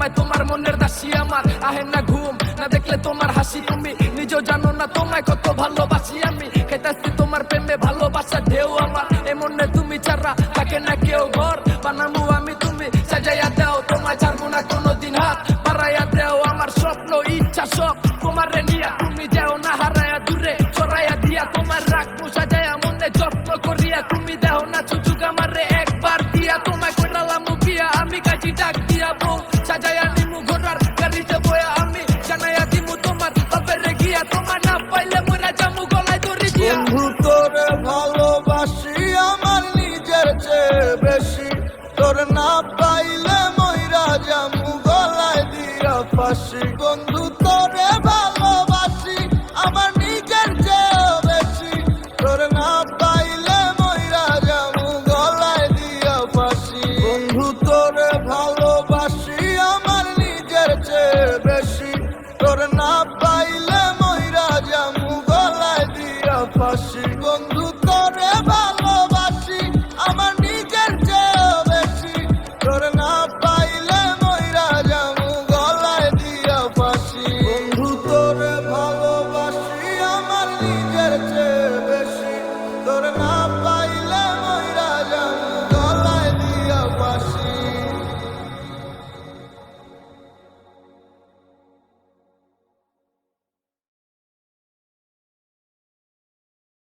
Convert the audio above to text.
বেলায় তোমার মনের দাসী আমার। আহে না ঘুম না দেখলে তোমার হাসি, তুমি নিজেও জানো না তোমায় কত ভালোবাসি আমি। খেতাছি তোমার প্রেমে ভালোবাসা ঢেউ আমার, এ মনে তুমি ছাড়া থাকে না কেউ। ঘর বানামু আমি তুমি সাজাইয়া দাও, তোমায় ছাড়বো না কোনোদিন, হাত বাড়াইয়া দেও। আমার স্বপ্ন ইচ্ছা সব তোমার নিয়া, তুমি যাও না হারায়া দূরে সরাইয়া দিয়া। তোমার রাখবো সাজাইয়া মনে যত্ন করিয়া, তুমি দেও না সুযোগ আমারে একবার দিয়া। তোমায় কইরালাম বিয়া আমি কাজী ডাক দিয়া, বউ সাজাইয়া নিমু ঘোড়ার গাড়িতে বয়া আমি। জানাইয়া দিমু তোমার বাপের গিয়া, তোমার না পাইলে মইরা যামু গলায় দড়ি দিয়া। বন্ধু তোরে ভালোবাসি আমার নিজের চেয়ে বেশি, তোর না পাইলে মইরা যামু গলায় দিয়া ফাঁসি। বন্ধু তোরে ভালোবাসি আমার নিজের চেয়ে বেশি, তোর না পাইলে মইরা যামু গলায় দিয়া ফাঁসি। বন্ধু তোরে ভালোবাসি আমার নিজের চেয়ে বেশি, তোর না পাইলে মইরা যামু গলায় দিয়া ফাঁসি।